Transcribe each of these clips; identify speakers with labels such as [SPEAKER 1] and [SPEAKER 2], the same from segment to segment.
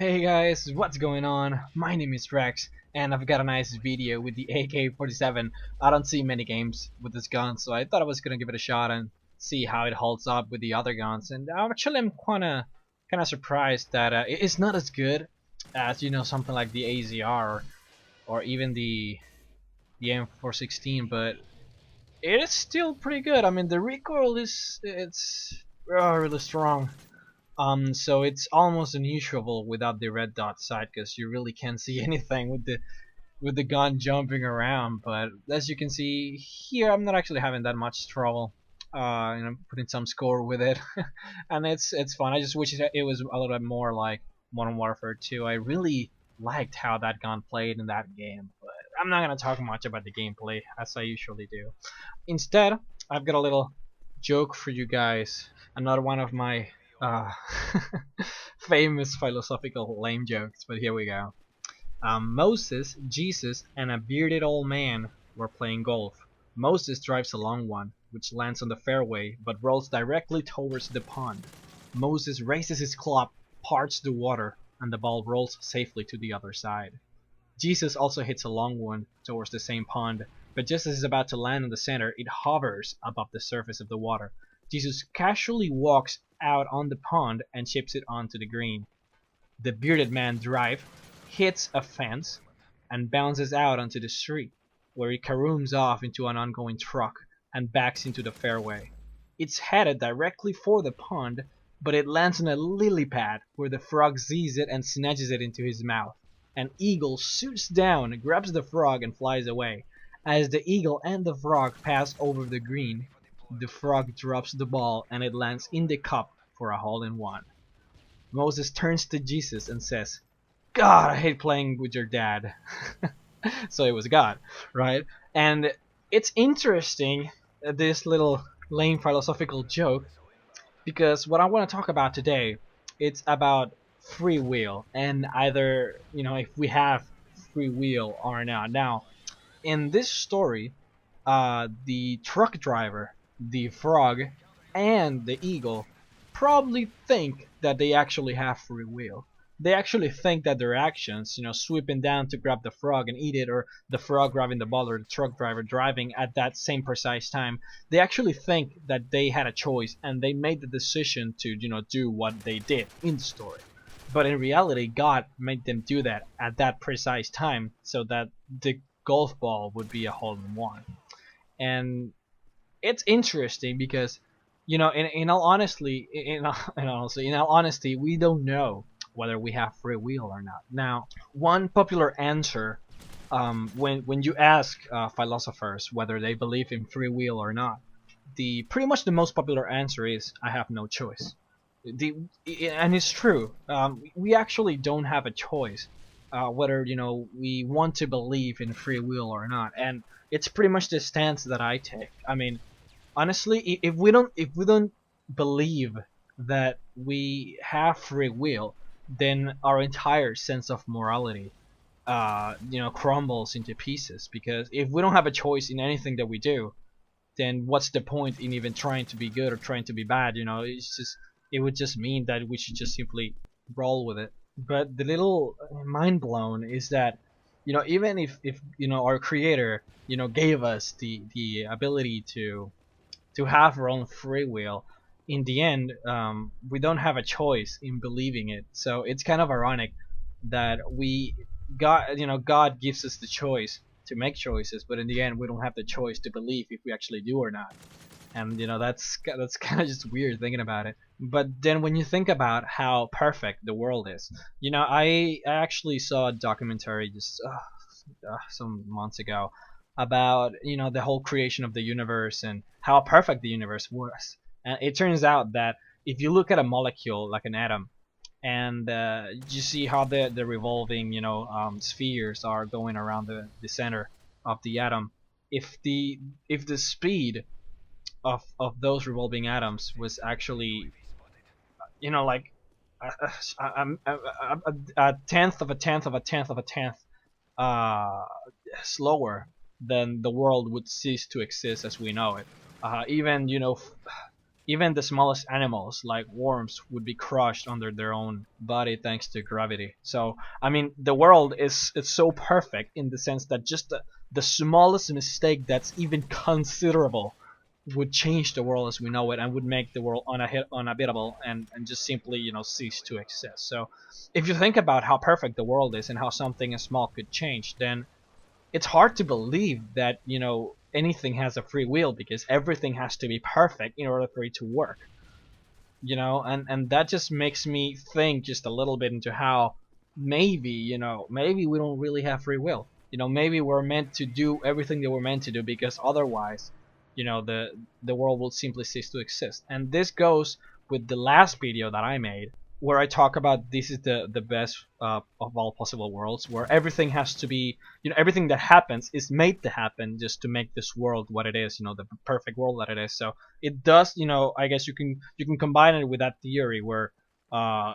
[SPEAKER 1] Hey guys, what's going on? My name is Rex, and I've got a nice video with the AK-47. I don't see many games with this gun, so I thought I was gonna give it a shot and see how it holds up with the other guns. And actually, I'm kinda surprised that it's not as good as something like the AZR or even the M416, but it is still pretty good. I mean, the recoil it's really strong. So it's almost unusual without the red dot sight because you really can't see anything with the gun jumping around. But as you can see here, I'm not actually having that much trouble. Putting some score with it, and it's fun. I just wish it was a little bit more like Modern Warfare 2. I really liked how that gun played in that game, but I'm not gonna talk much about the gameplay as I usually do. Instead, I've got a little joke for you guys. Another one of my uh, famous philosophical lame jokes, but here we go. Moses, Jesus, and a bearded old man were playing golf. Moses drives a long one, which lands on the fairway but rolls directly towards the pond. Moses raises his club, parts the water, and the ball rolls safely to the other side. Jesus also hits a long one towards the same pond, but just as it's about to land in the center, it hovers above the surface of the water. Jesus casually walks out on the pond and chips it onto the green. The bearded man drives, hits a fence, and bounces out onto the street, where it caroms off into an oncoming truck and backs into the fairway. It's headed directly for the pond, but it lands on a lily pad where the frog sees it and snatches it into his mouth. An eagle shoots down, grabs the frog, and flies away. As the eagle and the frog pass over the green, the frog drops the ball and it lands in the cup for a hole-in-one. Moses turns to Jesus and says, "God, I hate playing with your dad." So it was God, right? And it's interesting, this little lame philosophical joke, because what I want to talk about today, it's about free will and either if we have free will or not. Now, in this story, the truck driver, the frog, and the eagle probably think that they actually have free will. They actually think that their actions, swooping down to grab the frog and eat it, or the frog grabbing the ball, or the truck driver driving at that same precise time, they actually think that they had a choice and they made the decision to, do what they did in the story. But in reality, God made them do that at that precise time so that the golf ball would be a hole-in-one. And it's interesting because in all honesty, in all honesty, we don't know whether we have free will or not. Now, one popular answer, when you ask philosophers whether they believe in free will or not, the pretty much the most popular answer is, "I have no choice." And it's true. We actually don't have a choice whether we want to believe in free will or not, and it's pretty much the stance that I take. I mean, honestly, if we don't believe that we have free will, then our entire sense of morality crumbles into pieces, because if we don't have a choice in anything that we do, then what's the point in even trying to be good or trying to be bad? It would just mean that we should just simply roll with it. But the little mind blown is that even if our creator gave us the ability to have our own free will, in the end, we don't have a choice in believing it. So it's kind of ironic that God gives us the choice to make choices, but in the end, we don't have the choice to believe if we actually do or not. And that's kind of just weird thinking about it. But then when you think about how perfect the world is, I actually saw a documentary just some months ago about the whole creation of the universe and how perfect the universe was. And it turns out that if you look at a molecule like an atom, and you see how the revolving spheres are going around the center of the atom, if the speed of those revolving atoms was actually like a tenth of a tenth of a tenth of a tenth uh, slower, then the world would cease to exist as we know it. Even Even the smallest animals like worms would be crushed under their own body thanks to gravity. So I mean, the world is it's so perfect in the sense that just the smallest mistake that's even considerable would change the world as we know it and would make the world unhabitable and just simply, you know, cease to exist. So if you think about how perfect the world is and how something as small could change, then it's hard to believe that, you know, anything has a free will, because everything has to be perfect in order for it to work, you know. And that just makes me think just a little bit into how maybe, you know, maybe we don't really have free will. You know, maybe we're meant to do everything that we're meant to do, because otherwise, you know, the world will simply cease to exist. And this goes with the last video that I made, where I talk about this is the best of all possible worlds, where everything has to be, you know, everything that happens is made to happen just to make this world what it is, you know, the perfect world that it is. So it does, you know, I guess you can combine it with that theory where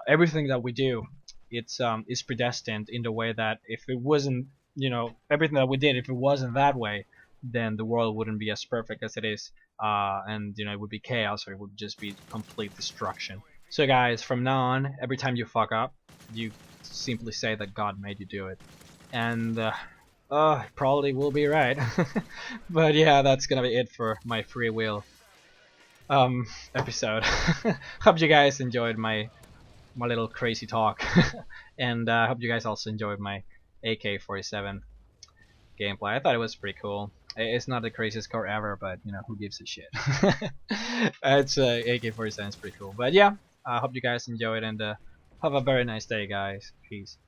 [SPEAKER 1] everything that we do, it's is predestined in the way that if it wasn't, you know, everything that we did, if it wasn't that way, then the world wouldn't be as perfect as it is, and you know, it would be chaos, or it would just be complete destruction. So guys, from now on, every time you fuck up, you simply say that God made you do it, and probably will be right. But yeah, that's gonna be it for my free will episode. Hope you guys enjoyed my little crazy talk, and I hope you guys also enjoyed my AK-47 gameplay. I thought it was pretty cool. It's not the craziest car ever, but you know, who gives a shit? It's AK-47 is pretty cool. But yeah, I hope you guys enjoyed, and have a very nice day, guys. Peace.